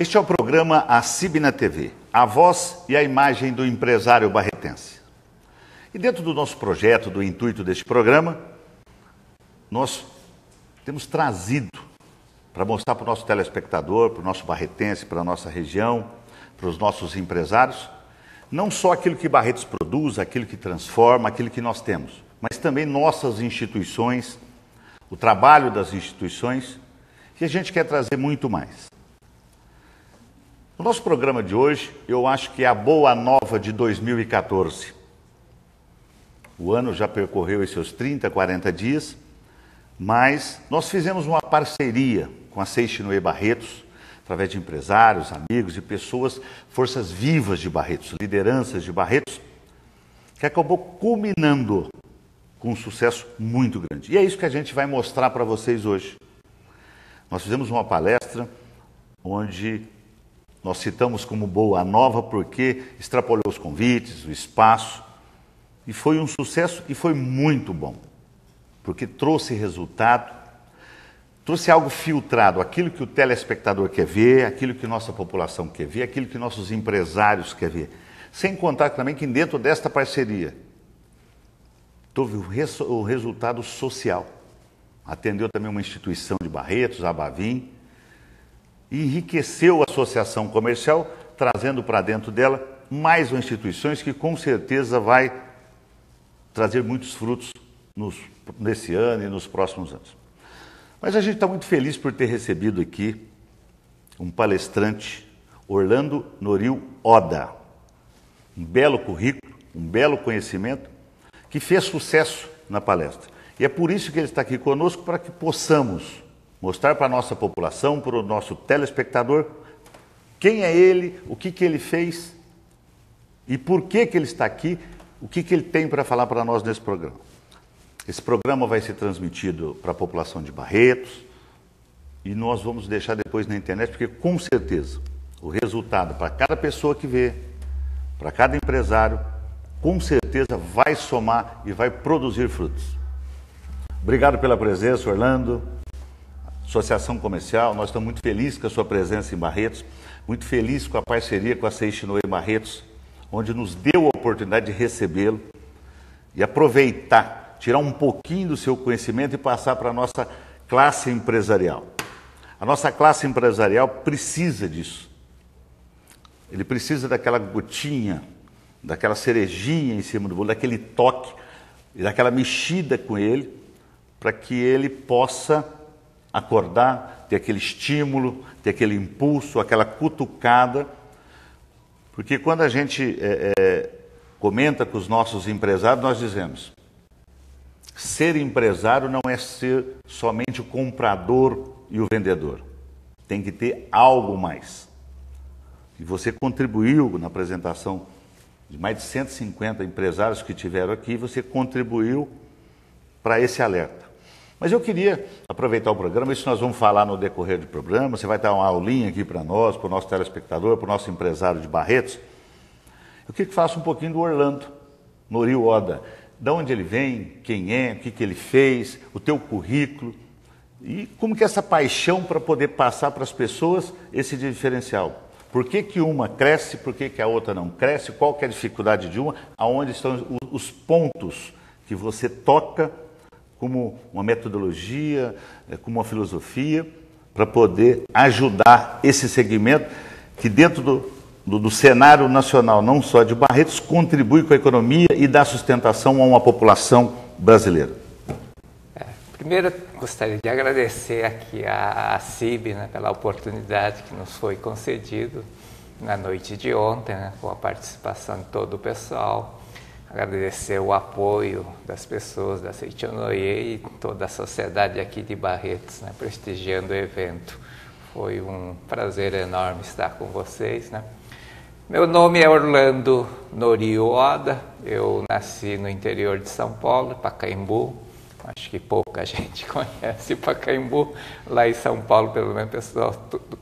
Este é o programa ACIB na TV, a voz e a imagem do empresário barretense. E dentro do nosso projeto, do intuito deste programa, nós temos trazido para mostrar para o nosso telespectador, para o nosso barretense, para a nossa região, para os nossos empresários, não só aquilo que Barretos produz, aquilo que transforma, aquilo que nós temos, mas também nossas instituições, o trabalho das instituições, que a gente quer trazer muito mais. No nosso programa de hoje, eu acho que é a boa nova de 2014. O ano já percorreu os seus 30, 40 dias, mas nós fizemos uma parceria com a Seixinoe Barretos, através de empresários, amigos e pessoas, forças vivas de Barretos, lideranças de Barretos, que acabou culminando com um sucesso muito grande. E é isso que a gente vai mostrar para vocês hoje. Nós fizemos uma palestra onde nós citamos como boa nova porque extrapolou os convites, o espaço, e foi um sucesso e foi muito bom, porque trouxe resultado, trouxe algo filtrado, aquilo que o telespectador quer ver, aquilo que nossa população quer ver, aquilo que nossos empresários querem ver. Sem contar também que dentro desta parceria, teve o resultado social. Atendeu também uma instituição de Barretos, a Bavim, e enriqueceu a associação comercial, trazendo para dentro dela mais instituições que com certeza vai trazer muitos frutos nesse ano e nos próximos anos. Mas a gente está muito feliz por ter recebido aqui um palestrante, Orlando Noril Oda. Um belo currículo, um belo conhecimento, que fez sucesso na palestra. E é por isso que ele está aqui conosco, para que possamos mostrar para a nossa população, para o nosso telespectador, quem é ele, o que ele fez e por que ele está aqui, o que ele tem para falar para nós nesse programa. Esse programa vai ser transmitido para a população de Barretos e nós vamos deixar depois na internet, porque com certeza o resultado para cada pessoa que vê, para cada empresário, com certeza vai somar e vai produzir frutos. Obrigado pela presença, Orlando. Associação Comercial, nós estamos muito felizes com a sua presença em Barretos, muito felizes com a parceria com a Seixinoe Barretos, onde nos deu a oportunidade de recebê-lo e aproveitar, tirar um pouquinho do seu conhecimento e passar para a nossa classe empresarial. A nossa classe empresarial precisa disso. Ele precisa daquela gotinha, daquela cerejinha em cima do bolo, daquele toque e daquela mexida com ele, para que ele possa acordar, ter aquele estímulo, ter aquele impulso, aquela cutucada. Porque quando a gente comenta com os nossos empresários, nós dizemos: ser empresário não é ser somente o comprador e o vendedor. Tem que ter algo mais. E você contribuiu na apresentação de mais de 150 empresários que tiveram aqui, você contribuiu para esse alerta. Mas eu queria aproveitar o programa, isso nós vamos falar no decorrer do programa, você vai dar uma aulinha aqui para nós, para o nosso telespectador, para o nosso empresário de Barretos. Eu queria que falasse um pouquinho do Orlando Noril Oda. De onde ele vem, quem é, o que ele fez, o teu currículo, e como que essa paixão para poder passar para as pessoas esse diferencial. Por que uma cresce, por que a outra não cresce, qual que é a dificuldade de uma, aonde estão os pontos que você toca como uma metodologia, como uma filosofia, para poder ajudar esse segmento que dentro do cenário nacional, não só de Barretos, contribui com a economia e dá sustentação a uma população brasileira. Primeiro, gostaria de agradecer aqui à ACIB, né, pela oportunidade que nos foi concedido na noite de ontem, né, com a participação de todo o pessoal. Agradecer o apoio das pessoas da Seixinoe e toda a sociedade aqui de Barretos, né, prestigiando o evento. Foi um prazer enorme estar com vocês, né? Meu nome é Orlando Noril Oda, eu nasci no interior de São Paulo, Pacaembu. Acho que pouca gente conhece Pacaembu. Lá em São Paulo, pelo menos, pessoal,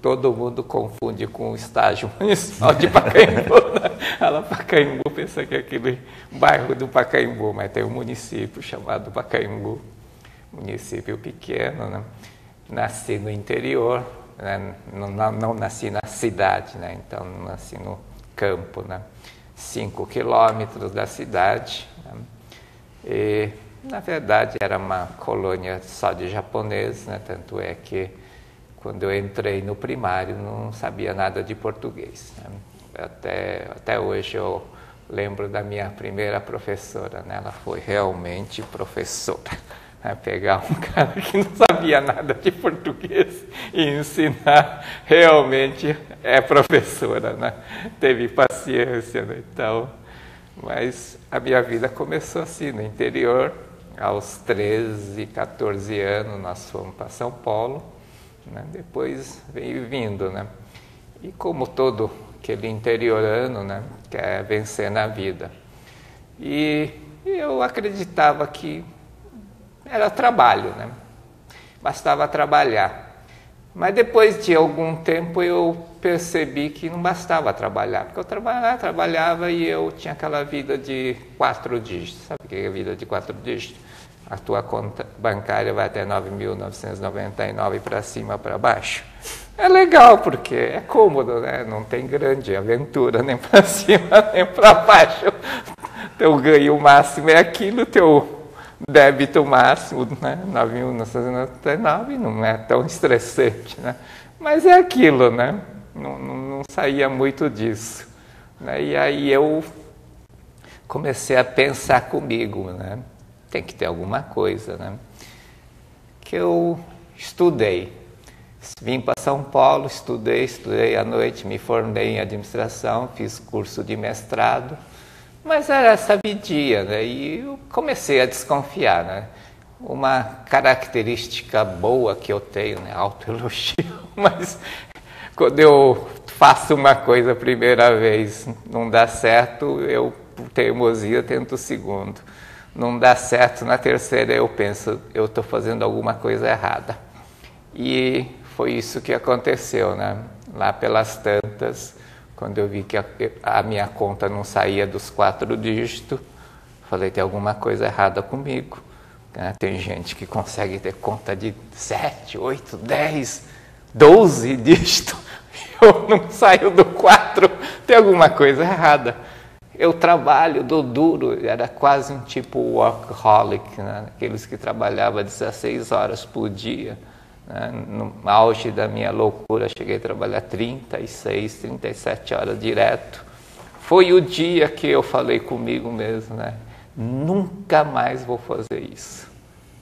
todo mundo confunde com o estágio municipal de Pacaembu. Né? Ela Pacaembu pensa que é aquele bairro do Pacaembu, mas tem um município chamado Pacaembu, município pequeno, né? Nasci no interior, né? Não nasci na cidade, né? Então nasci no campo, né? 5 quilômetros da cidade, né? E na verdade era uma colônia só de japoneses, né? Tanto é que quando eu entrei no primário não sabia nada de português, né? Até hoje eu lembro da minha primeira professora, né? Ela foi realmente professora. Pegar um cara que não sabia nada de português e ensinar, realmente é professora, né? Teve paciência, né? Então, mas a minha vida começou assim, no interior. Aos 13, 14 anos nós fomos para São Paulo, né? Depois veio vindo, né? E como todo aquele interiorano, né, quer vencer na vida. E eu acreditava que era trabalho, né? Bastava trabalhar. Mas depois de algum tempo eu percebi que não bastava trabalhar, porque eu trabalhava e eu tinha aquela vida de 4 dígitos. Sabe o que é a vida de 4 dígitos? A tua conta bancária vai até 9.999 para cima, para baixo. É legal, porque é cômodo, né? Não tem grande aventura, nem para cima, nem para baixo. Teu ganho máximo é aquilo, teu débito máximo, né? 9.999, não é tão estressante, né? Mas é aquilo, né? Não saía muito disso, né? E aí eu comecei a pensar comigo, né? Tem que ter alguma coisa, né? Que eu estudei. Vim para São Paulo, estudei à noite, me formei em administração, fiz curso de mestrado, mas era essa vidinha, né? E eu comecei a desconfiar, né? Uma característica boa que eu tenho, né? Autoelogio, mas quando eu faço uma coisa a primeira vez, não dá certo, eu, por teimosia, tento o segundo. Não dá certo, na terceira eu penso, eu estou fazendo alguma coisa errada. E foi isso que aconteceu, né? Lá pelas tantas, quando eu vi que a minha conta não saía dos 4 dígitos, falei, tem alguma coisa errada comigo, né? Tem gente que consegue ter conta de 7, 8, 10, 12 dígitos, eu não saio do 4, tem alguma coisa errada. Eu trabalho, dou duro, era quase um tipo workaholic, né? Aqueles que trabalhavam 16 horas por dia. Né? No auge da minha loucura, cheguei a trabalhar 36, 37 horas direto. Foi o dia que eu falei comigo mesmo, né? Nunca mais vou fazer isso.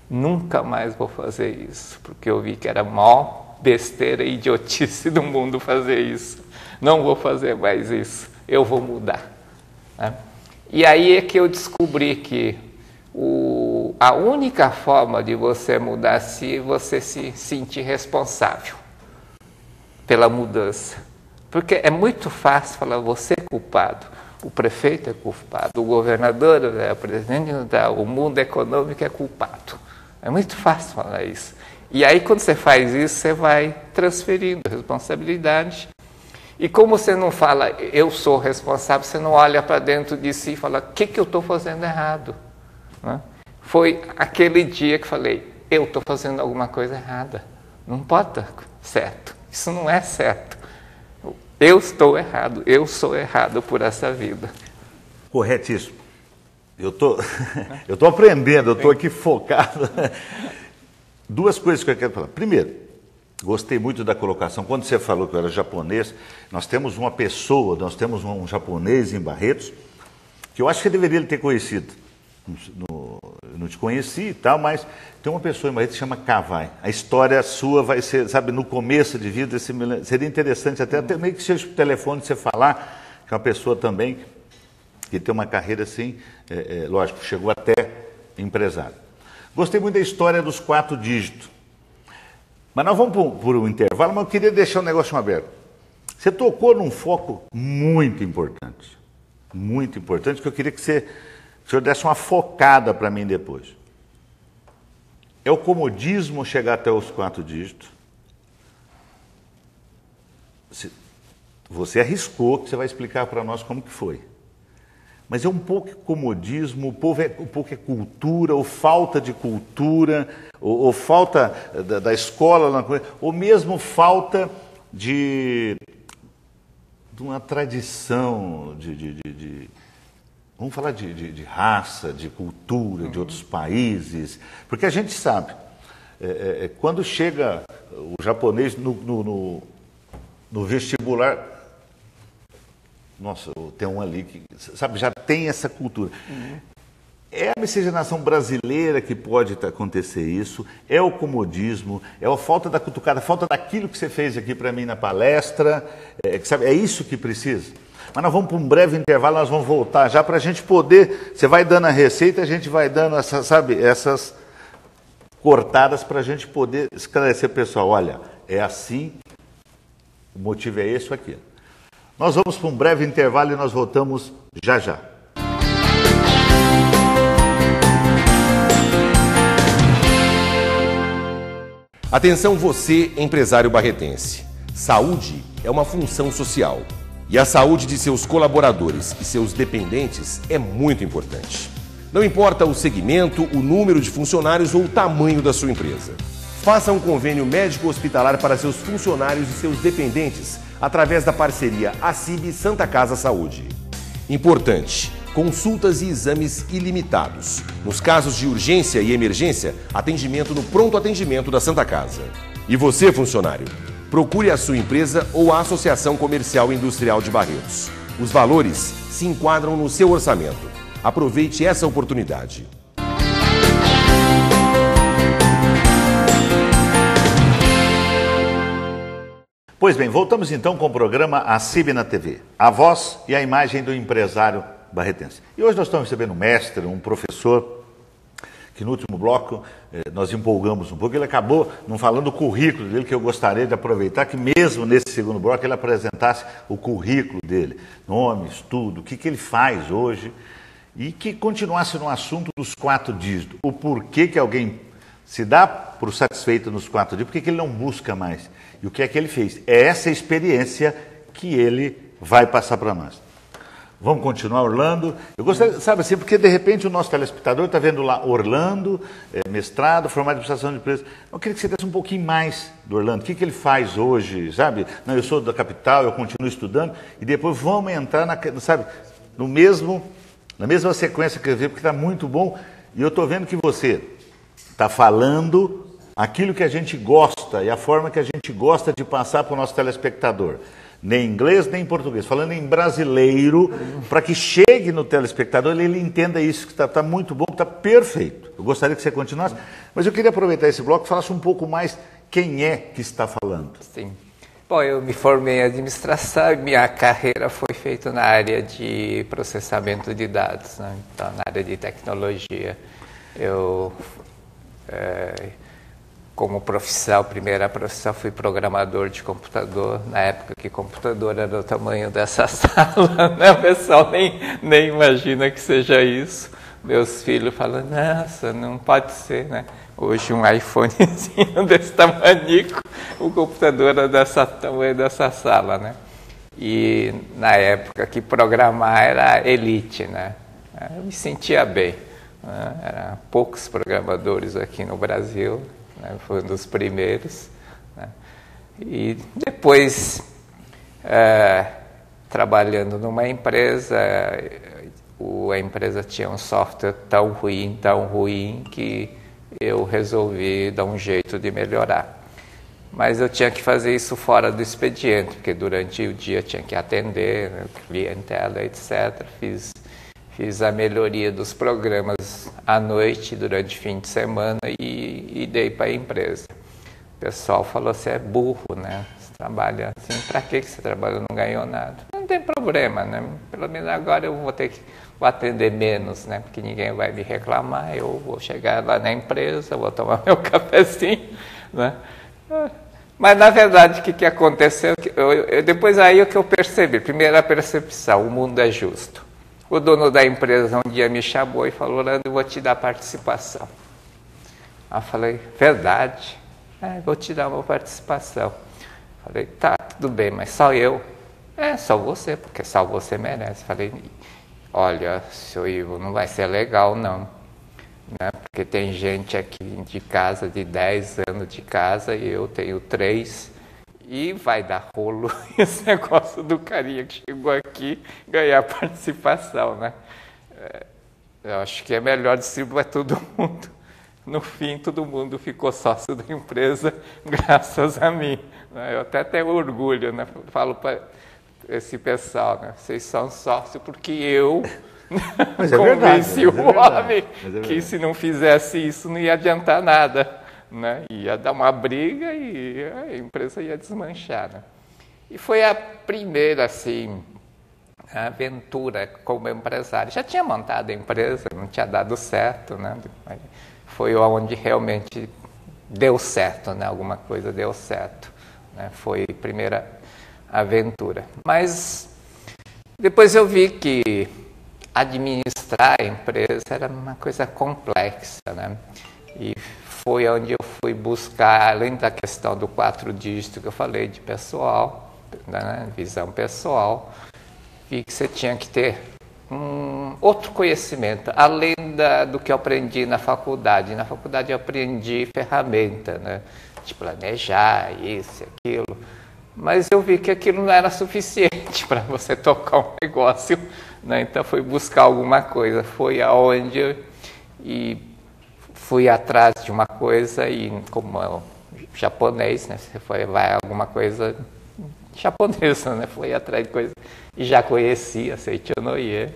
Nunca mais vou fazer isso. Porque eu vi que era a maior besteira e idiotice do mundo fazer isso. Não vou fazer mais isso. Eu vou mudar. Né? E aí é que eu descobri que a única forma de você mudar é se você se sentir responsável pela mudança. Porque é muito fácil falar, você é culpado, o prefeito é culpado, o governador, o presidente, o mundo econômico é culpado. É muito fácil falar isso. E aí quando você faz isso, você vai transferindo responsabilidade. E como você não fala, eu sou responsável, você não olha para dentro de si e fala, o que eu estou fazendo errado? Né? Foi aquele dia que falei, eu estou fazendo alguma coisa errada. Não pode estar certo. Isso não é certo. Eu estou errado, eu sou errado por essa vida. Corretíssimo. Eu tô aprendendo, eu estou aqui focado. 2 coisas que eu quero falar. Primeiro, gostei muito da colocação. Quando você falou que eu era japonês, nós temos um japonês em Barretos, que eu acho que deveria ter conhecido. Eu não te conheci e tal, mas tem uma pessoa em Barretos que se chama Kawai. A história sua vai ser, sabe, no começo de vida, seria interessante até meio que seja o telefone você falar, que é uma pessoa também que tem uma carreira assim, lógico, chegou até empresário. Gostei muito da história dos 4 dígitos. Mas nós vamos por um intervalo, mas eu queria deixar um negócio aberto. Você tocou num foco muito importante, que eu queria que o senhor desse uma focada para mim depois. É o comodismo chegar até os 4 dígitos. Você arriscou, que você vai explicar para nós como que foi. mas é um pouco comodismo, um pouco é cultura, ou falta de cultura, ou falta da escola, ou mesmo falta de uma tradição, vamos falar de raça, de cultura, de outros países, porque a gente sabe, quando chega o japonês no vestibular, nossa, tem um ali que, sabe, já tem essa cultura. É a miscigenação brasileira que pode acontecer isso, é o comodismo, é a falta da cutucada, a falta daquilo que você fez aqui para mim na palestra, sabe, é isso que precisa. Mas nós vamos para um breve intervalo, nós vamos voltar já para a gente poder, você vai dando a receita, a gente vai dando essas cortadas para a gente poder esclarecer o pessoal, olha, é assim, o motivo é esse ou aquilo. Nós vamos para um breve intervalo e nós voltamos já já. Atenção você, empresário barretense. Saúde é uma função social. E a saúde de seus colaboradores e seus dependentes é muito importante. Não importa o segmento, o número de funcionários ou o tamanho da sua empresa. Faça um convênio médico-hospitalar para seus funcionários e seus dependentes através da parceria ACIB Santa Casa Saúde. Importante, consultas e exames ilimitados. Nos casos de urgência e emergência, atendimento no pronto atendimento da Santa Casa. E você, funcionário? Procure a sua empresa ou a Associação Comercial e Industrial de Barretos. Os valores se enquadram no seu orçamento. Aproveite essa oportunidade. Pois bem, voltamos então com o programa ACIB na TV, a voz e a imagem do empresário barretense. E hoje nós estamos recebendo um mestre, um professor, que no último bloco nós empolgamos um pouco. Ele acabou não falando o currículo dele, que eu gostaria de aproveitar, que mesmo nesse segundo bloco ele apresentasse o currículo dele, nome, estudo, o que ele faz hoje, e que continuasse no assunto dos 4 dígitos, o porquê que alguém se dá por satisfeito nos 4 dígitos, por que ele não busca mais, e o que é que ele fez. É essa experiência que ele vai passar para nós. Vamos continuar, Orlando. Eu gostaria, sabe assim, porque de repente o nosso telespectador está vendo lá Orlando, mestrado, formado em administração de empresas. Eu queria que você desse um pouquinho mais do Orlando. O que ele faz hoje, sabe? Não, eu sou da capital, eu continuo estudando, e depois vamos entrar na mesma sequência que eu vi, porque está muito bom. E eu estou vendo que você está falando aquilo que a gente gosta e a forma que a gente gosta de passar para o nosso telespectador. Nem em inglês, nem em português. Falando em brasileiro, para que chegue no telespectador, ele entenda isso, que está muito bom, que está perfeito. Eu gostaria que você continuasse, mas eu queria aproveitar esse bloco e falasse um pouco mais quem é que está falando. Sim. Bom, eu me formei em administração e minha carreira foi feita na área de processamento de dados, né? Então, na área de tecnologia. Eu, como profissão, primeira profissão, fui programador de computador, na época que computador era do tamanho dessa sala, né? O pessoal nem imagina que seja isso. Meus filhos falam, nossa, não pode ser, né? Hoje um iPhonezinho desse tamanico, o computador era dessa tamanho dessa sala, né? E na época que programar era elite, né? Eu me sentia bem, né? Eram poucos programadores aqui no Brasil, né? Foi um dos primeiros, né? E depois, trabalhando numa empresa, a empresa tinha um software tão ruim que eu resolvi dar um jeito de melhorar. Mas eu tinha que fazer isso fora do expediente, porque durante o dia tinha que atender, né, clientela, etc. Fiz a melhoria dos programas à noite, durante o fim de semana, e dei para a empresa. O pessoal falou, você é burro, né? Você trabalha assim, para que você trabalha? Não ganhou nada. Não tem problema, né? Pelo menos agora eu vou atender menos, né? Porque ninguém vai me reclamar, eu vou chegar lá na empresa, vou tomar meu cafezinho, né? Mas, na verdade, o que aconteceu? Depois aí é que eu percebi, primeira percepção, o mundo é justo. O dono da empresa um dia me chamou e falou, Orlando, eu vou te dar participação. Aí eu falei, verdade? Vou te dar uma participação. Falei, tá, tudo bem, mas só eu? Só você, porque só você merece. Falei, olha, seu Ivo, não vai ser legal não, né? Porque tem gente aqui de casa de 10 anos de casa e eu tenho 3 e vai dar rolo esse negócio do carinha que chegou aqui ganhar participação, né? Eu acho que é melhor distribuir para todo mundo. No fim, todo mundo ficou sócio da empresa graças a mim, né? Eu até tenho orgulho, né? Falo para esse pessoal, né? Vocês são sócios porque eu convenci o homem que se não fizesse isso não ia adiantar nada, né? Ia dar uma briga e a empresa ia desmanchar, né? E foi a primeira, assim, aventura como empresário. Já tinha montado a empresa, não tinha dado certo, né? Foi onde realmente deu certo, né? Alguma coisa deu certo, né? Foi a primeira aventura. Mas depois eu vi que administrar a empresa era uma coisa complexa, né? E foi onde eu fui buscar, além da questão do 4 dígitos que eu falei de pessoal, né? Visão pessoal, vi que você tinha que ter outro conhecimento, além do que eu aprendi na faculdade. Na faculdade eu aprendi ferramenta, né? De planejar, isso, aquilo. Mas eu vi que aquilo não era suficiente para você tocar um negócio, né? Então fui buscar alguma coisa. Foi aonde eu fui atrás de uma coisa e como japonês, né? Você vai alguma coisa japonesa, né? Fui atrás de coisa e já conhecia Seichonoye,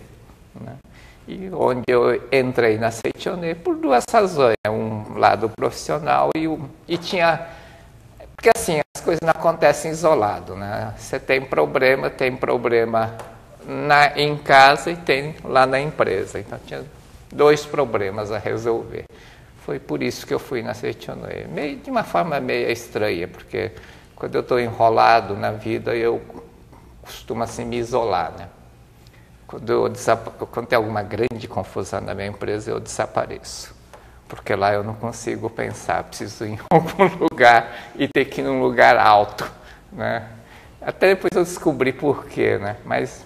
né? E onde eu entrei na Seichonoye por 2 razões, né? Um lado profissional e tinha... Porque assim, as coisas não acontecem isolado, né? Você tem problema em casa e tem lá na empresa. Então tinha 2 problemas a resolver. Foi por isso que eu fui na Seichonoye. De uma forma meio estranha, porque quando eu estou enrolado na vida, eu costumo assim me isolar, né? Quando tem alguma grande confusão na minha empresa, eu desapareço. Porque lá eu não consigo pensar, preciso ir em algum lugar e ter que ir num lugar alto, né? Até depois eu descobri por quê, né? Mas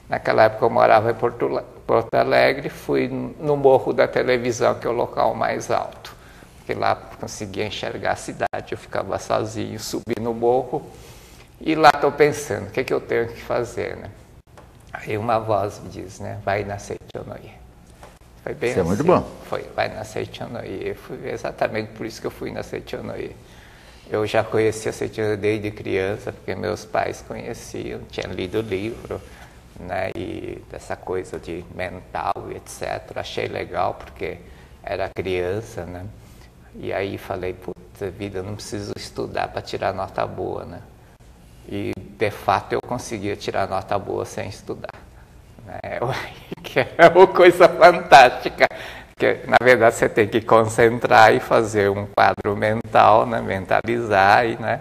naquela época eu morava em Porto Alegre, fui no Morro da Televisão, que é o local mais alto. Porque lá eu conseguia enxergar a cidade, eu ficava sozinho, subi no morro e lá estou pensando, o que eu tenho que fazer, né? Aí uma voz me diz, né? Vai na Seichonoye. Foi bem Isso assim. É muito bom. Foi, vai na Seichonoye. Foi exatamente por isso que eu fui na Seichonoye. Eu já conhecia a Seichonoye desde criança, porque meus pais conheciam, tinham lido o livro, né? E dessa coisa de mental e etc. Achei legal, porque era criança, né? E aí falei, puta vida, eu não preciso estudar para tirar nota boa, né? E de fato eu conseguia tirar nota boa sem estudar. Que é uma coisa fantástica, que na verdade você tem que concentrar e fazer um quadro mental, né? Mentalizar, né?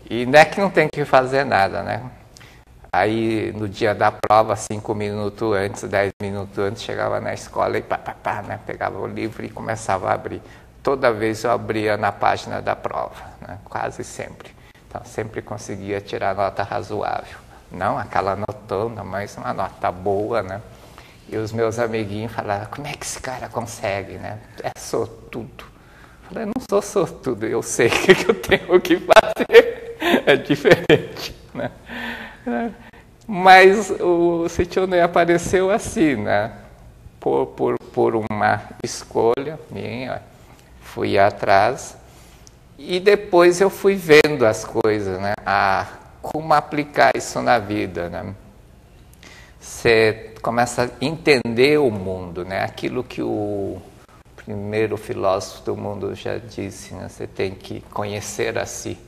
E não é que não tem que fazer nada, né? Aí no dia da prova, 5 minutos antes, 10 minutos antes, chegava na escola e né? Pegava o livro e começava a abrir. Toda vez eu abria na página da prova, né? Quase sempre. Então sempre conseguia tirar nota razoável. Não aquela notona, mas uma nota boa, né? E os meus amiguinhos falavam, como é que esse cara consegue, né? É sortudo. Eu falei, não sou sortudo, eu sei o que eu tenho que fazer. É diferente, né? Mas o Seichonoye apareceu assim, né? Por uma escolha minha, fui atrás. E depois eu fui vendo as coisas, né? Como aplicar isso na vida, né? Você começa a entender o mundo, né? Aquilo que o primeiro filósofo do mundo já disse, né? Você tem que conhecer a si,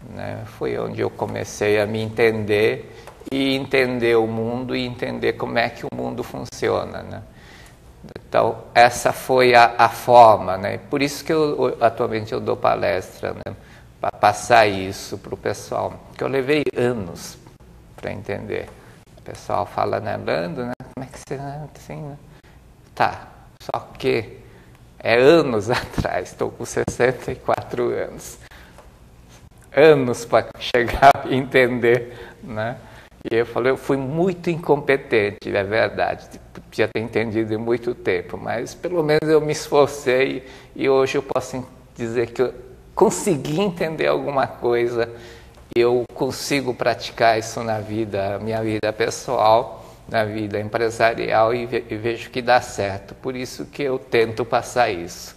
né? Foi onde eu comecei a me entender e entender o mundo e entender como é que o mundo funciona, né? Então, essa foi a forma, né? Por isso que atualmente eu dou palestra, né? Para passar isso para o pessoal, que eu levei anos para entender. O pessoal fala, né, Lando, né? Como é que você assim, né? Tá, só que é anos atrás, estou com 64 anos. Anos para chegar a entender, né? E eu falei, eu fui muito incompetente, é verdade. já ter entendido em muito tempo, mas pelo menos eu me esforcei e hoje eu posso dizer que eu consegui entender alguma coisa, eu consigo praticar isso na minha vida pessoal, na vida empresarial e vejo que dá certo. Por isso que eu tento passar isso.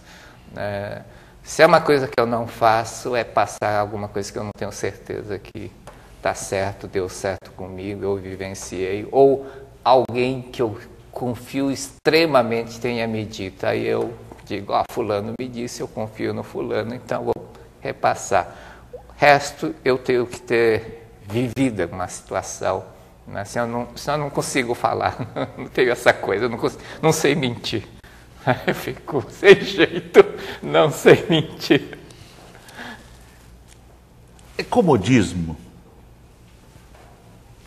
Se é uma coisa que eu não faço, é passar alguma coisa que eu não tenho certeza que está certo, deu certo comigo, eu vivenciei, ou alguém que eu confio extremamente tenha me dito. Aí eu digo, fulano me disse, eu confio no fulano, então vou repassar. O resto eu tenho que ter vivido uma situação. Né? Senão eu não consigo falar, não tenho essa coisa, não sei mentir. Eu fico sem jeito, não sei mentir. É comodismo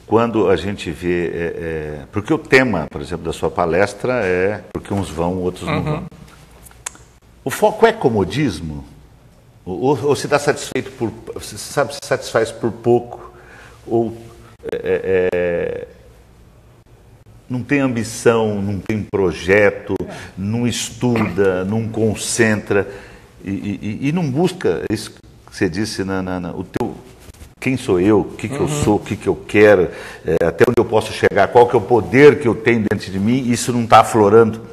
quando a gente vê... porque o tema, por exemplo, da sua palestra é porque uns vão, outros não vão. O foco é comodismo? Ou se dá satisfeito por... se satisfaz por pouco? Ou não tem ambição, não tem projeto, não estuda, não concentra e não busca isso que você disse, o teu, quem sou eu, o que eu sou, o que eu quero, até onde eu posso chegar, qual que é o poder que eu tenho dentro de mim, isso não está aflorando.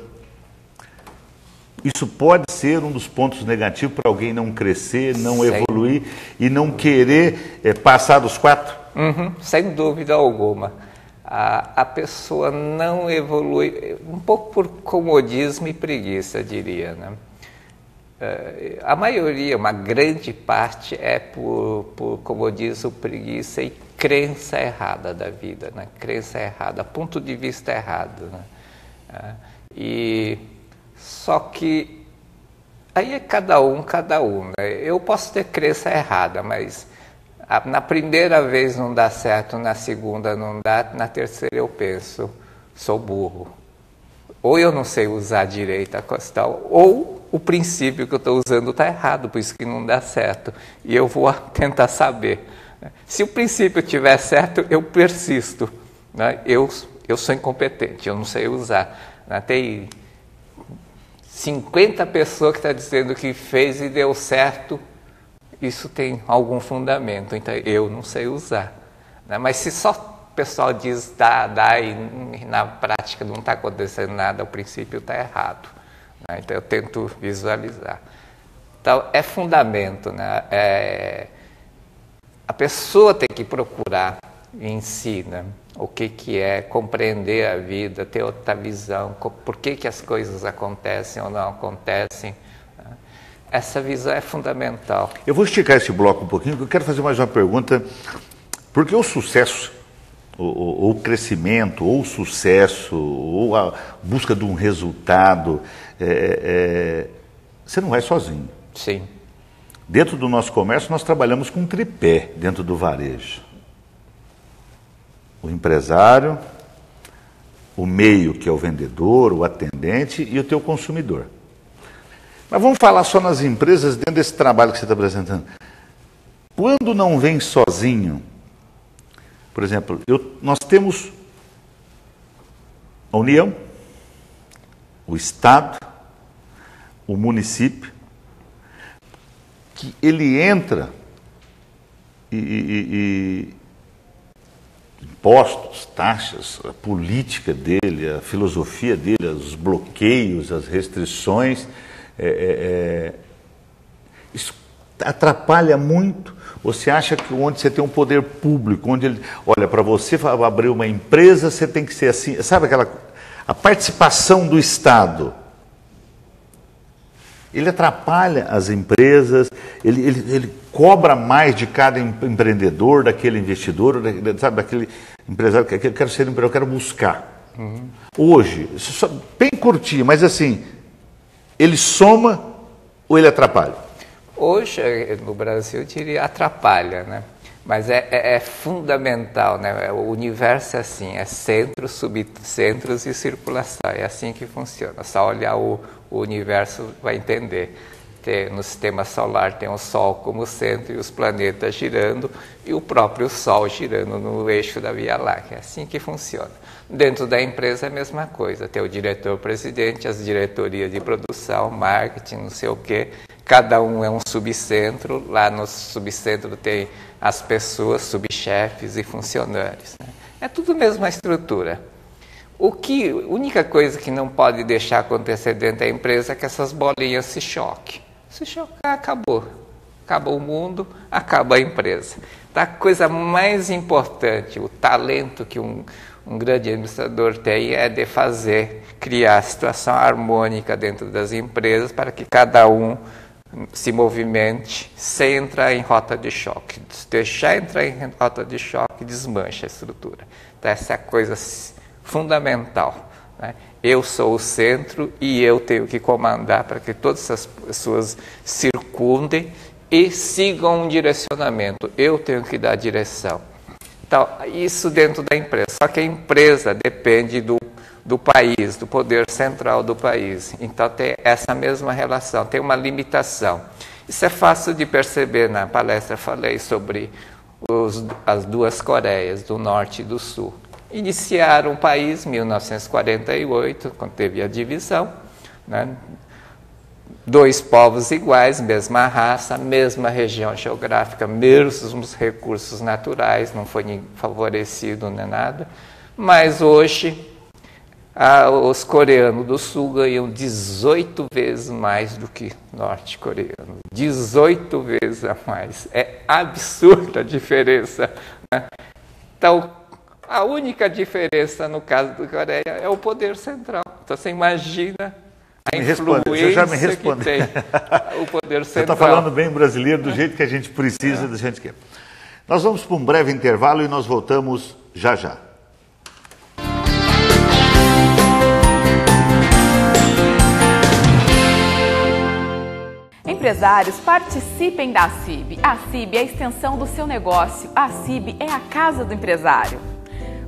Isso pode ser um dos pontos negativos para alguém não crescer, não evoluir e não querer passar dos 4? Sem dúvida alguma. A pessoa não evolui, um pouco por comodismo e preguiça, diria, né? A maioria, uma grande parte é por comodismo, preguiça e crença errada da vida, né? Crença errada, ponto de vista errado, né? Só que aí é cada um, né? Eu posso ter crença errada, mas na primeira vez não dá certo, na segunda não dá, na terceira eu penso, sou burro. Ou eu não sei usar direito a costal, ou o princípio que eu estou usando está errado, por isso que não dá certo. E eu vou tentar saber. Se o princípio estiver certo, eu persisto. Né? Eu sou incompetente, eu não sei usar. Tem 50 pessoas que estão dizendo que fez e deu certo, isso tem algum fundamento, então eu não sei usar. Né? Mas se só o pessoal diz dá e na prática não está acontecendo nada, o princípio está errado. Né? Então eu tento visualizar. Então é fundamento, né? A pessoa tem que procurar em si, né? O que é compreender a vida, ter outra visão, por que as coisas acontecem ou não acontecem. Essa visão é fundamental. Eu vou esticar esse bloco um pouquinho, porque eu quero fazer mais uma pergunta. Porque o sucesso, ou o crescimento, ou o sucesso, ou a busca de um resultado, você não vai sozinho. Sim. Dentro do nosso comércio, nós trabalhamos com um tripé dentro do varejo. O empresário, o meio, que é o vendedor, o atendente, e o teu consumidor. Mas vamos falar só nas empresas dentro desse trabalho que você está apresentando. Quando não vem sozinho, por exemplo, nós temos a União, o Estado, o município, que ele entra impostos, taxas, a política dele, a filosofia dele, os bloqueios, as restrições, isso atrapalha muito. Você acha que onde você tem um poder público, onde ele, olha, para você abrir uma empresa, você tem que ser assim, sabe a participação do Estado, ele atrapalha as empresas, ele cobra mais de cada empreendedor, daquele investidor, sabe, daquele empresário que eu quero ser empresário, eu quero buscar. Hoje, bem curtinho, mas assim, ele soma ou ele atrapalha? Hoje, no Brasil, eu diria atrapalha, né? Mas é fundamental, né? O universo é assim, é centros, subcentros e circulação, é assim que funciona. Só olhar o universo vai entender. No sistema solar tem o Sol como centro e os planetas girando e o próprio Sol girando no eixo da Via Láctea. É assim que funciona. Dentro da empresa é a mesma coisa, tem o diretor-presidente, as diretorias de produção, marketing, não sei o quê, cada um é um subcentro, lá no subcentro tem as pessoas, subchefes e funcionários, né? É tudo a mesma estrutura. A única coisa que não pode deixar acontecer dentro da empresa é que essas bolinhas se choquem. Se chocar, acabou. Acabou o mundo, acaba a empresa. Então, a coisa mais importante, o talento que um grande administrador tem é de criar a situação harmônica dentro das empresas para que cada um se movimente sem entrar em rota de choque. Se deixar entrar em rota de choque, desmancha a estrutura. Então, essa é a coisa fundamental, né? Eu sou o centro e eu tenho que comandar para que todas essas pessoas circundem e sigam um direcionamento. Eu tenho que dar direção. Então, isso dentro da empresa. Só que a empresa depende do país, do poder central do país. Então, tem essa mesma relação, tem uma limitação. Isso é fácil de perceber. Na palestra falei sobre as duas Coreias, do Norte e do Sul. Iniciaram o país em 1948, quando teve a divisão, né? Dois povos iguais, mesma raça, mesma região geográfica, mesmos recursos naturais, não foi favorecido nem nada. Mas hoje, os coreanos do Sul ganham 18 vezes mais do que norte-coreanos. 18 vezes a mais. É absurda a diferença, né? Então, a única diferença no caso da Coreia é o poder central. Então, você imagina a influência que tem o poder central. Você está falando bem brasileiro, do jeito que a gente precisa, do jeito que é. Nós vamos para um breve intervalo e nós voltamos já já. Empresários, participem da CIB. A CIB é a extensão do seu negócio. A CIB é a casa do empresário.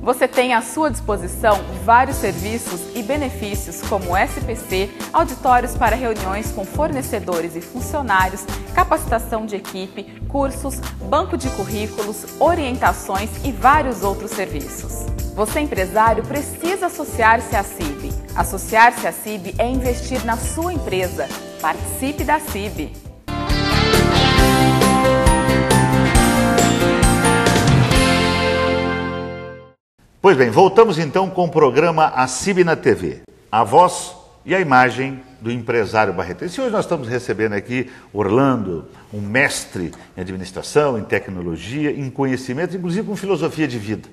Você tem à sua disposição vários serviços e benefícios como SPC, auditórios para reuniões com fornecedores e funcionários, capacitação de equipe, cursos, banco de currículos, orientações e vários outros serviços. Você, empresário, precisa associar-se à CIB. Associar-se à CIB é investir na sua empresa. Participe da CIB. Pois bem, voltamos então com o programa A CIB na TV, a voz e a imagem do empresário barretense. E hoje nós estamos recebendo aqui Orlando, um mestre em administração, em tecnologia, em conhecimento, inclusive com filosofia de vida,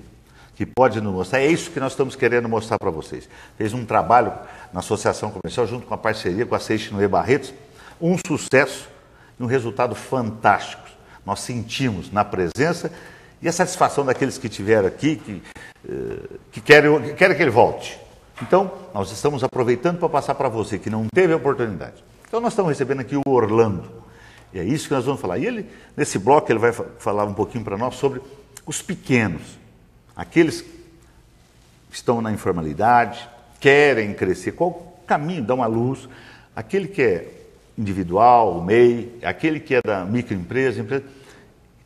que pode nos mostrar. É isso que nós estamos querendo mostrar para vocês. Fez um trabalho na Associação Comercial, junto com a parceria com a Seixinoe Barretos, um sucesso e um resultado fantástico. Nós sentimos na presença e a satisfação daqueles que estiveram aqui, que querem que ele volte. Então, nós estamos aproveitando para passar para você que não teve a oportunidade. Então, nós estamos recebendo aqui o Orlando. E é isso que nós vamos falar. E ele, nesse bloco, ele vai falar um pouquinho para nós sobre os pequenos. Aqueles que estão na informalidade, querem crescer. Qual o caminho, dá uma luz. Aquele que é individual, o MEI, aquele que é da microempresa, empresa,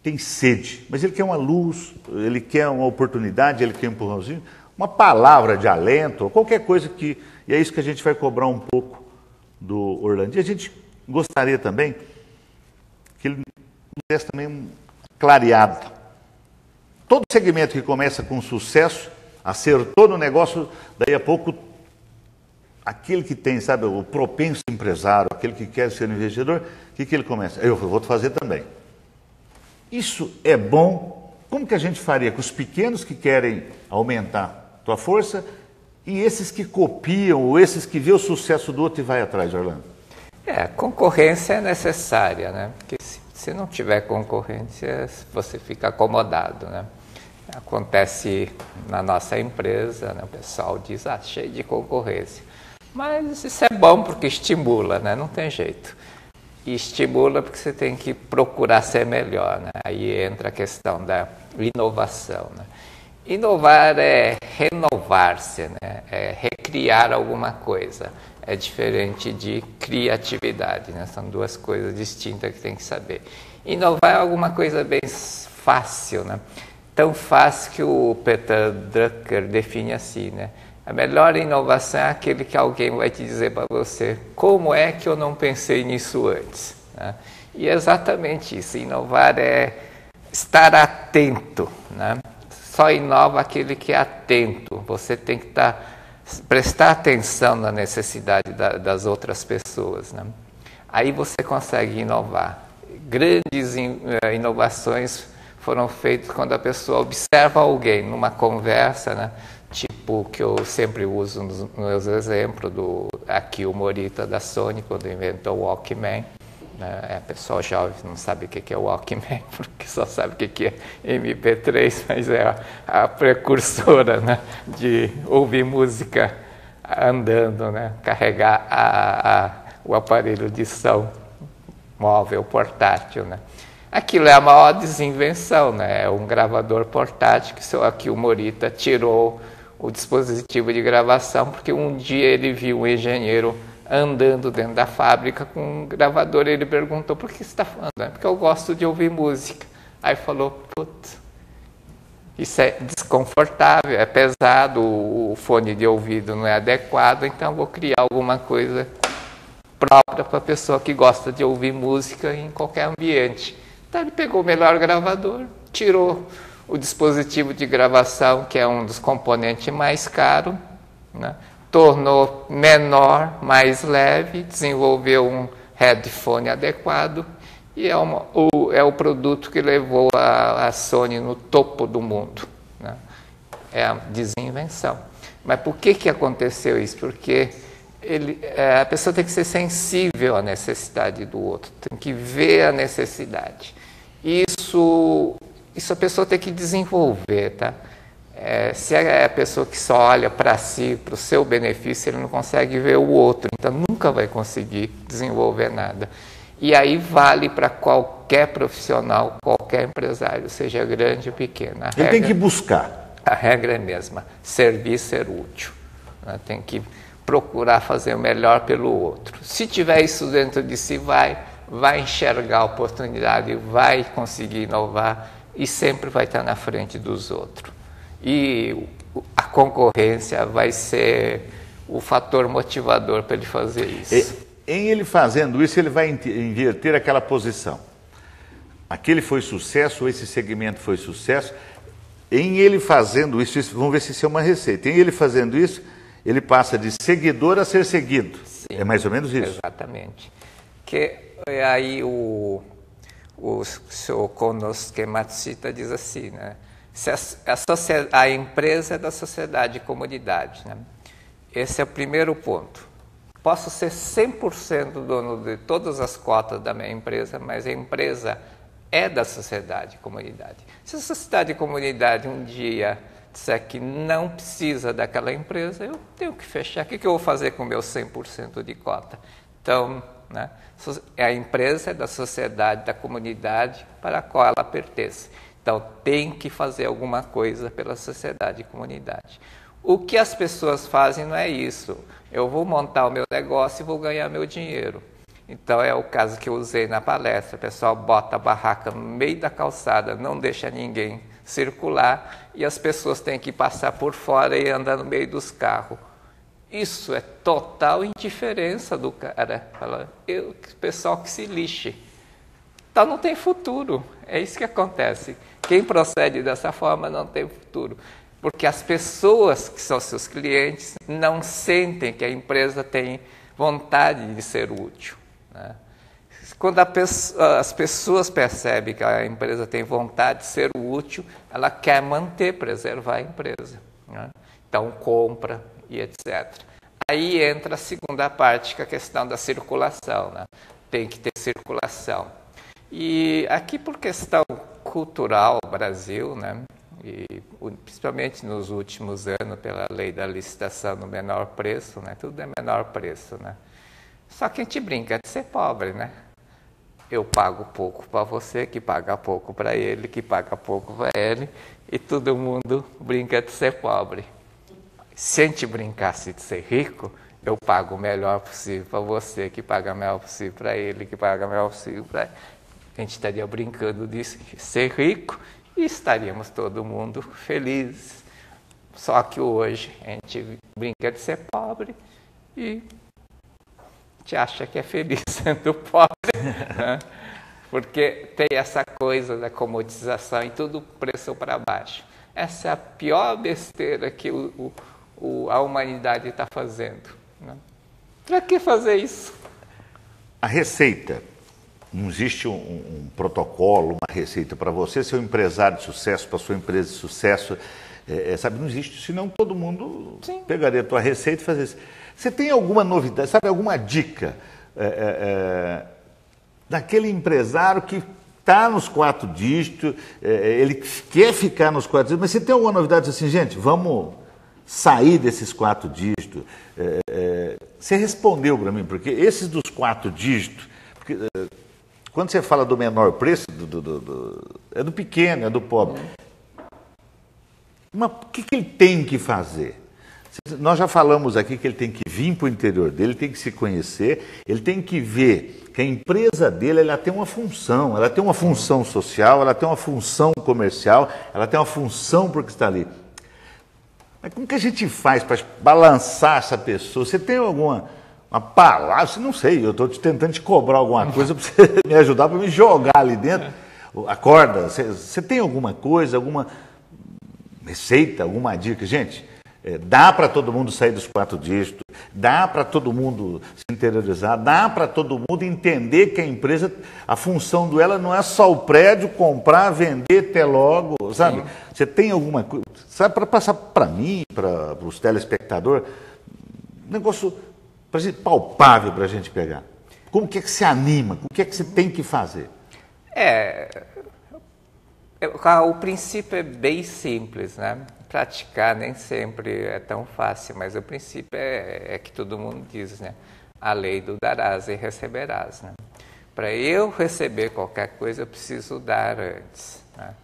tem sede, mas ele quer uma luz, ele quer uma oportunidade, ele quer um empurrãozinho, uma palavra de alento, qualquer coisa que... E é isso que a gente vai cobrar um pouco do Orlando. E a gente gostaria também que ele desse também um clareado. Todo segmento que começa com sucesso, acertou no negócio, daí a pouco, aquele que tem, sabe, o propenso empresário, aquele que quer ser um investidor, o que ele começa? Eu vou fazer também. Isso é bom. Como que a gente faria com os pequenos que querem aumentar tua força e esses que copiam, ou esses que vê o sucesso do outro e vai atrás, Orlando? Concorrência é necessária, né? Porque se não tiver concorrência, você fica acomodado, né? Acontece na nossa empresa, né? O pessoal diz, cheio de concorrência. Mas isso é bom porque estimula, né? Não tem jeito. E estimula porque você tem que procurar ser melhor, né? Aí entra a questão da inovação, né? Inovar é renovar-se, né? É recriar alguma coisa. É diferente de criatividade, né? São duas coisas distintas que tem que saber. Inovar é alguma coisa bem fácil, né? tão fácil que o Peter Drucker define assim, né? A melhor inovação é aquele que alguém vai te dizer para você, como é que eu não pensei nisso antes? Né? E é exatamente isso, inovar é estar atento, né? Só inova aquele que é atento, você tem que prestar atenção na necessidade das outras pessoas, né? Aí você consegue inovar. Grandes inovações foram feitas quando a pessoa observa alguém numa conversa, né? Tipo que eu sempre uso nos meus exemplos, aqui o Morita da Sony, quando inventou o Walkman. Né? O pessoal jovem não sabe o que é o Walkman, porque só sabe o que é MP3, mas é a precursora, né? De ouvir música andando, né? Carregar o aparelho de som móvel, portátil, né? Aquilo é a maior desinvenção, né? É um gravador portátil que aqui o Morita tirou o dispositivo de gravação, porque um dia ele viu um engenheiro andando dentro da fábrica com um gravador, e ele perguntou, por que você está falando? É porque eu gosto de ouvir música. Aí falou, putz, isso é desconfortável, é pesado, o fone de ouvido não é adequado, então vou criar alguma coisa própria para a pessoa que gosta de ouvir música em qualquer ambiente. Então ele pegou o melhor gravador, tirou o dispositivo de gravação, que é um dos componentes mais caros, né? Tornou menor, mais leve, desenvolveu um headphone adequado e é o produto que levou a Sony no topo do mundo, né? É a desinvenção. Mas por que aconteceu isso? Porque a pessoa tem que ser sensível à necessidade do outro, tem que ver a necessidade. Isso a pessoa tem que desenvolver, tá? Se é a pessoa que só olha para si, para o seu benefício, ele não consegue ver o outro, então nunca vai conseguir desenvolver nada. E aí vale para qualquer profissional, qualquer empresário, seja grande ou pequeno. Ele tem que buscar. A regra é a mesma, servir, ser útil, né? Tem que procurar fazer o melhor pelo outro. Se tiver isso dentro de si, vai enxergar a oportunidade, vai conseguir inovar e sempre vai estar na frente dos outros. E a concorrência vai ser o fator motivador para ele fazer isso. Em ele fazendo isso, ele vai inverter aquela posição. Aquele foi sucesso, esse segmento foi sucesso. Em ele fazendo isso, vamos ver se isso é uma receita. Em ele fazendo isso, ele passa de seguidor a ser seguido. Sim, é mais ou menos isso? Exatamente. Que aí o seu Konosuke Matsushita diz assim, né? Se a empresa é da sociedade e comunidade, né? Esse é o primeiro ponto. Posso ser 100% dono de todas as cotas da minha empresa, mas a empresa é da sociedade e comunidade. Se a sociedade e comunidade um dia disser que não precisa daquela empresa, eu tenho que fechar. O que eu vou fazer com o meu 100% de cota? Então, né, a empresa é da sociedade, da comunidade para a qual ela pertence. Então, tem que fazer alguma coisa pela sociedade e comunidade. O que as pessoas fazem não é isso. Eu vou montar o meu negócio e vou ganhar meu dinheiro. Então, é o caso que eu usei na palestra. O pessoal bota a barraca no meio da calçada, não deixa ninguém circular e as pessoas têm que passar por fora e andar no meio dos carros. Isso é total indiferença do cara. Fala, o pessoal que se lixe. Então, não tem futuro. É isso que acontece. Quem procede dessa forma não tem futuro. Porque as pessoas que são seus clientes não sentem que a empresa tem vontade de ser útil, né? Quando as pessoas percebem que a empresa tem vontade de ser útil, ela quer manter, preservar a empresa, né? Então compra e etc. Aí entra a segunda parte, que é a questão da circulação, né? Tem que ter circulação. E aqui por questão cultural, Brasil, né? E principalmente nos últimos anos, pela lei da licitação no menor preço, né? Tudo é menor preço, né? Só que a gente brinca de ser pobre, né? Eu pago pouco para você, que paga pouco para ele, que paga pouco para ele, e todo mundo brinca de ser pobre. Se a gente brincasse de ser rico, eu pago o melhor possível para você, que paga o melhor possível para ele, que paga o melhor possível para ele. A gente estaria brincando de ser rico e estaríamos todo mundo feliz. Só que hoje a gente brinca de ser pobre e a gente acha que é feliz sendo pobre, né? Porque tem essa coisa da comodização e tudo preço para baixo. Essa é a pior besteira que a humanidade está fazendo, né? Para que fazer isso? A receita, não existe um protocolo, uma receita para você ser um empresário de sucesso, para sua empresa de sucesso, sabe, não existe, senão todo mundo pegaria a tua receita e fazia isso. Você tem alguma novidade, sabe, alguma dica daquele empresário que está nos 4 dígitos, ele quer ficar nos 4 dígitos, mas você tem alguma novidade assim, gente, vamos sair desses 4 dígitos? Você respondeu para mim, porque esses dos 4 dígitos, porque, quando você fala do menor preço, é do pequeno, é do pobre. Mas o que ele tem que fazer? Nós já falamos aqui que ele tem que vir para o interior dele, ele tem que se conhecer, ele tem que ver que a empresa dele ela tem uma função, ela tem uma função social, ela tem uma função comercial, ela tem uma função porque está ali. Mas como que a gente faz para balançar essa pessoa? Você tem alguma uma palavra? Não sei, eu estou tentando te cobrar alguma coisa para você me ajudar, para me jogar ali dentro. Acorda, você tem alguma coisa, alguma receita, alguma dica? Gente, dá para todo mundo sair dos 4 dígitos, dá para todo mundo se interiorizar, dá para todo mundo entender que a empresa, a função dela não é só o prédio, comprar, vender, ter logo, sabe? Sim. Você tem alguma coisa, sabe, para passar para mim, para os telespectadores, um negócio palpável para a gente pegar. Como que é que se anima? O que é que você tem que fazer? O princípio é bem simples, né? Praticar nem sempre é tão fácil, mas o princípio é que todo mundo diz, né? A lei do darás e receberás, né? Para eu receber qualquer coisa, eu preciso dar antes, né?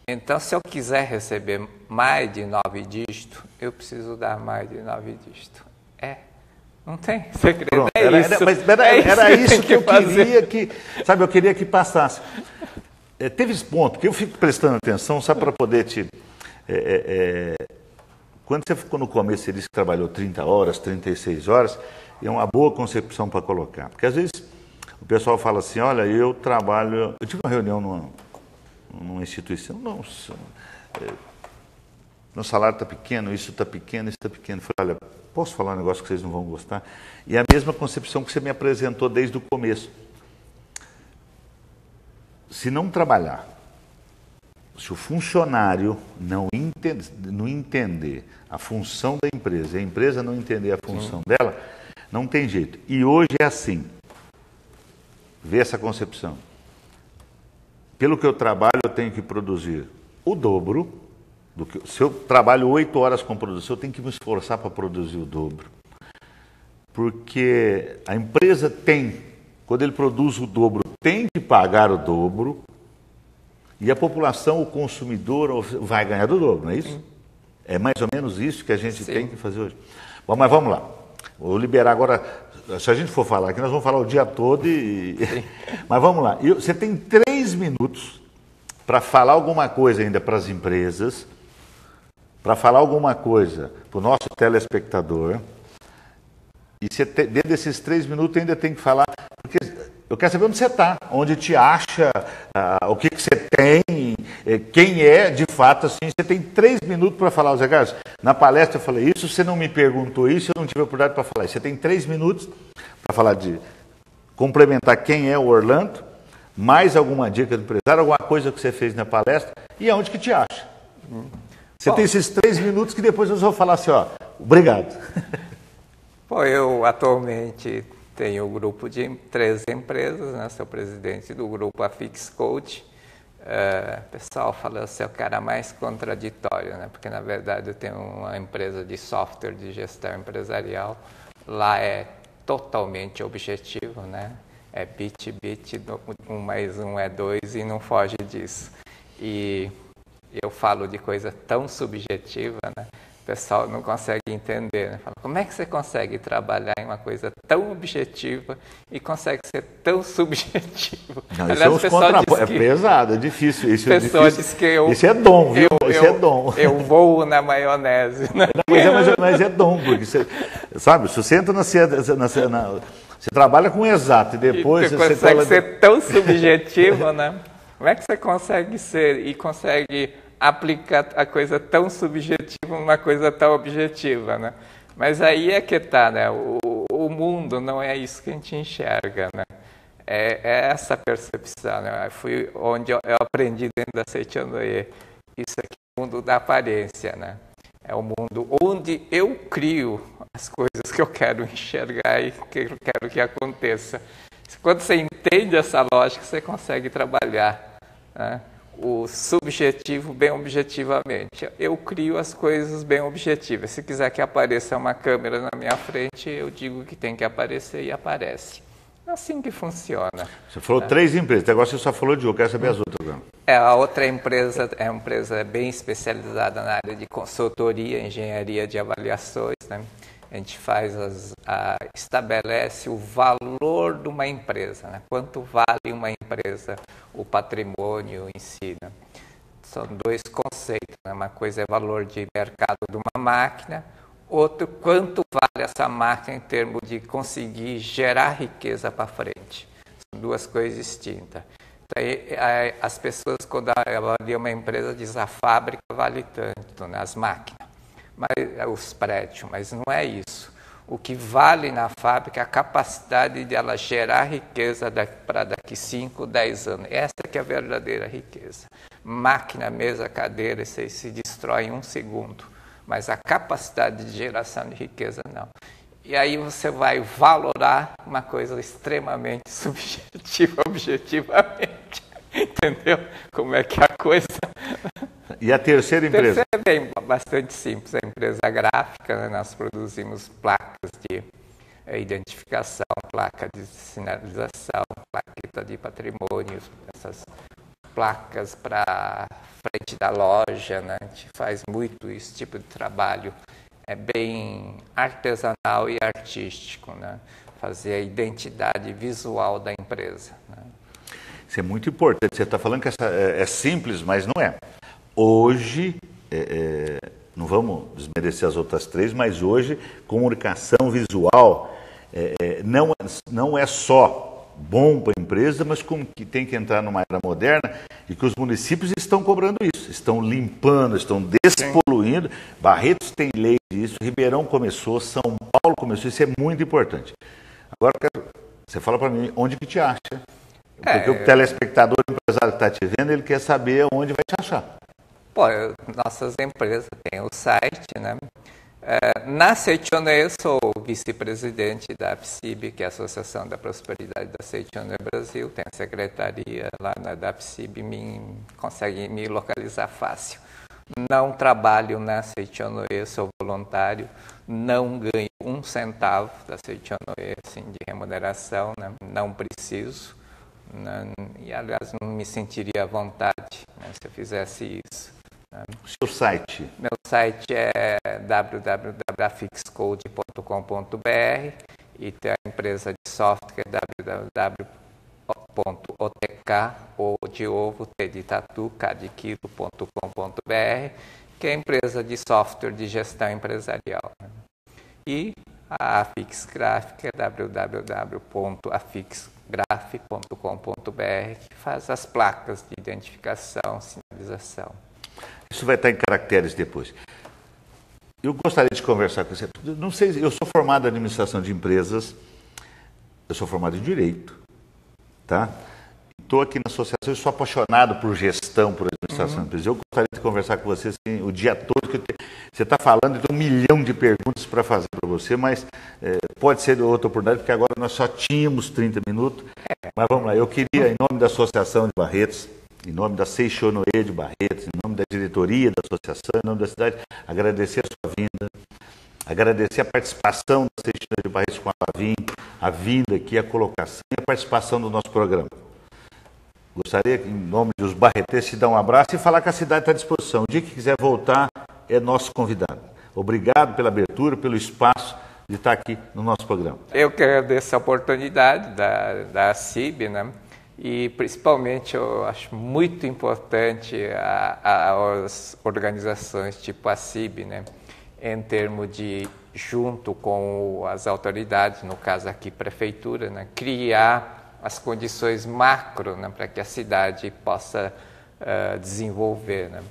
Então, se eu quiser receber mais de 9 dígitos, eu preciso dar mais de 9 dígitos. Não tem segredo. Pronto, era isso que eu queria que, sabe, eu queria que passasse. Teve esse ponto que eu fico prestando atenção, sabe, para poder te... quando você ficou no começo, você disse que trabalhou 30 horas, 36 horas, é uma boa concepção para colocar. Porque às vezes o pessoal fala assim, olha, eu trabalho... Eu tive uma reunião numa instituição, nossa, meu salário está pequeno, isso está pequeno, isso está pequeno. Eu falei, olha, posso falar um negócio que vocês não vão gostar? E é a mesma concepção que você me apresentou desde o começo. Se não trabalhar, se o funcionário não entender a função da empresa, e a empresa não entender a função dela, não tem jeito. E hoje é assim. Vê essa concepção. Pelo que eu trabalho, eu tenho que produzir o dobro. Se eu trabalho 8 horas com produção, eu tenho que me esforçar para produzir o dobro. Porque a empresa quando ele produz o dobro, tem que pagar o dobro, e a população, o consumidor, vai ganhar do dobro, não é isso? Sim. É mais ou menos isso que a gente tem que fazer hoje. Bom, mas vamos lá. Vou liberar agora, se a gente for falar aqui, nós vamos falar o dia todo, mas vamos lá. Você tem 3 minutos para falar alguma coisa ainda para as empresas, para falar alguma coisa para o nosso telespectador, e você, dentro desses 3 minutos, ainda tem que falar, porque eu quero saber onde você está, onde te acha, o que você tem, quem é de fato assim. Você tem 3 minutos para falar, Zé Carlos. Na palestra eu falei isso, você não me perguntou isso, eu não tive a oportunidade para falar isso. Você tem 3 minutos para falar complementar quem é o Orlando, mais alguma dica do empresário, alguma coisa que você fez na palestra e aonde que te acha. Você tem esses 3 minutos que depois nós vamos falar assim, ó, obrigado. Bom, eu atualmente tenho um grupo de 3 empresas, né? Sou presidente do grupo Afix Coach. O pessoal fala assim, é o cara mais contraditório, né? Porque na verdade eu tenho uma empresa de software de gestão empresarial. Lá é totalmente objetivo, né? É bit, 1 mais 1 é 2 e não foge disso. E eu falo de coisa tão subjetiva, né? O pessoal não consegue entender, né? Fala, como é que você consegue trabalhar em uma coisa tão objetiva e consegue ser tão subjetivo? Não, Aliás, isso é pesado, é difícil. Isso é difícil. Diz que isso é dom, viu? Isso é dom. Eu voo na maionese. Né? Mas é dom, porque você, sabe, se você entra você trabalha com exato e depois e você consegue ser tão subjetivo, né? Como é que você consegue ser e consegue aplicar a coisa tão subjetiva numa coisa tão objetiva, né? Mas aí é que tá, né? O mundo não é isso que a gente enxerga, né? É essa percepção, né? Foi onde eu aprendi dentro da Seichonoye. Isso aqui é o mundo da aparência, né? É o mundo onde eu crio as coisas que eu quero enxergar e que eu quero que aconteça. Quando você entende essa lógica, você consegue trabalhar, né? O subjetivo bem objetivamente. Eu crio as coisas bem objetivas. Se quiser que apareça uma câmera na minha frente, eu digo que tem que aparecer e aparece. É assim que funciona. Você falou 3 empresas, agora você só falou de uma, eu quero saber as outras. A outra empresa é uma empresa bem especializada na área de consultoria, engenharia de avaliações, né? A gente estabelece o valor de uma empresa, né? Quanto vale uma empresa, o patrimônio em si, né? São 2 conceitos, né? Uma coisa é valor de mercado de uma máquina, outro, quanto vale essa máquina em termos de conseguir gerar riqueza para frente. São 2 coisas distintas. Então, as pessoas, quando avaliam uma empresa, dizem a fábrica vale tanto, né? As máquinas. Os prédios, mas não é isso. O que vale na fábrica é a capacidade de ela gerar riqueza para daqui 5, 10 anos. Essa que é a verdadeira riqueza. Máquina, mesa, cadeira, isso aí se destrói em 1 segundo, mas a capacidade de geração de riqueza não. E aí você vai valorar uma coisa extremamente subjetiva, objetivamente. Entendeu? Como é que é a coisa... E a terceira empresa? A terceira é bastante simples, a empresa gráfica, né? Nós produzimos placas de identificação, placa de sinalização, plaqueta de patrimônio, essas placas para frente da loja, né? A gente faz muito esse tipo de trabalho, é bem artesanal e artístico, né? Fazer a identidade visual da empresa, né? Isso é muito importante, você está falando que é simples, mas não é. Hoje, não vamos desmerecer as outras 3, mas hoje, comunicação visual não é só bom para a empresa, mas como que tem que entrar numa era moderna e que os municípios estão cobrando isso, estão limpando, estão despoluindo. Barretos tem lei disso, Ribeirão começou, São Paulo começou, isso é muito importante. Agora, você fala para mim, onde que te acha? Porque o telespectador, o empresário que está te vendo, ele quer saber onde vai te achar. Pô, nossas empresas têm o site, né? Na Seichonoye, eu sou vice-presidente da APSIB, que é a Associação da Prosperidade da Seichonoye Brasil. Tem a secretaria lá da APSIB, consegue me localizar fácil. Não trabalho na Seichonoye, sou voluntário, não ganho 1 centavo da Seichonoye, assim, de remuneração, né? Não preciso. E, aliás, não me sentiria à vontade, né, se eu fizesse isso. Né? O seu site? Meu site é www.afixcode.com.br e tem a empresa de software que é www.otk, ou de ovo, t de tatu, kadiquilo.com.br, que é a empresa de software de gestão empresarial. Né? E a Afix Gráfica é www.afixgraph.com.br, que faz as placas de identificação, sinalização. Isso vai estar em caracteres depois. Eu gostaria de conversar com você. Não sei, eu sou formado em administração de empresas, eu sou formado em direito, tá? Estou aqui na associação, eu sou apaixonado por gestão, por administração de empresas. Eu gostaria de conversar com você assim, o dia todo. Você está falando, eu tenho 1 milhão de perguntas para fazer para você, mas pode ser outra oportunidade, porque agora nós só tínhamos 30 minutos. Mas vamos lá, eu queria, em nome da Associação de Barretos, em nome da Seichonoye de Barretos, em nome da diretoria da associação, em nome da cidade, agradecer a sua vinda, agradecer a participação da Seichonoye de Barretos com a vinda aqui, a colocação e a participação do nosso programa. Gostaria, em nome dos barretenses, de dar um abraço e falar que a cidade está à disposição. O dia que quiser voltar, é nosso convidado. Obrigado pela abertura, pelo espaço de estar aqui no nosso programa. Eu que agradeço a oportunidade da CIB, né? E principalmente eu acho muito importante as organizações tipo a CIB, né? Em termos de, junto com as autoridades, no caso aqui prefeitura, né? Criar as condições macro, né? Para que a cidade possa desenvolver, né?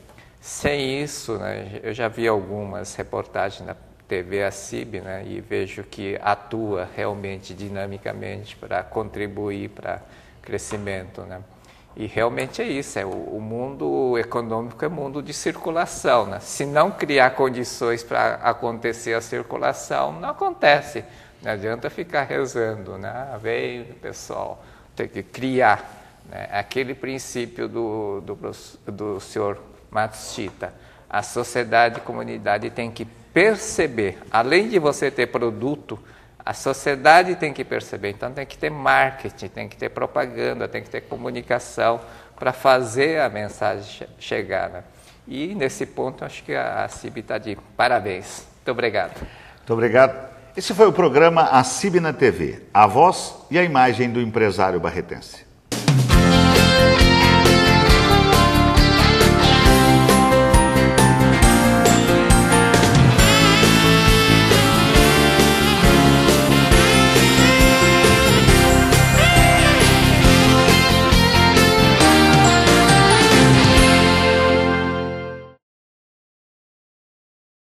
Sem isso, né? Eu já vi algumas reportagens na TV a CIB, né? E vejo que atua realmente dinamicamente para contribuir para crescimento, né? E realmente é isso, o mundo econômico é mundo de circulação, né? Se não criar condições para acontecer a circulação, não acontece. Não adianta ficar rezando, né? Vem, pessoal, tem que criar, né? Aquele princípio do senhor Matsushita. A sociedade e comunidade tem que perceber, além de você ter produto, a sociedade tem que perceber, então tem que ter marketing, tem que ter propaganda, tem que ter comunicação para fazer a mensagem chegar, né? E nesse ponto acho que a CIB está de parabéns. Muito obrigado. Muito obrigado. Esse foi o programa A CIB na TV, a voz e a imagem do empresário barretense.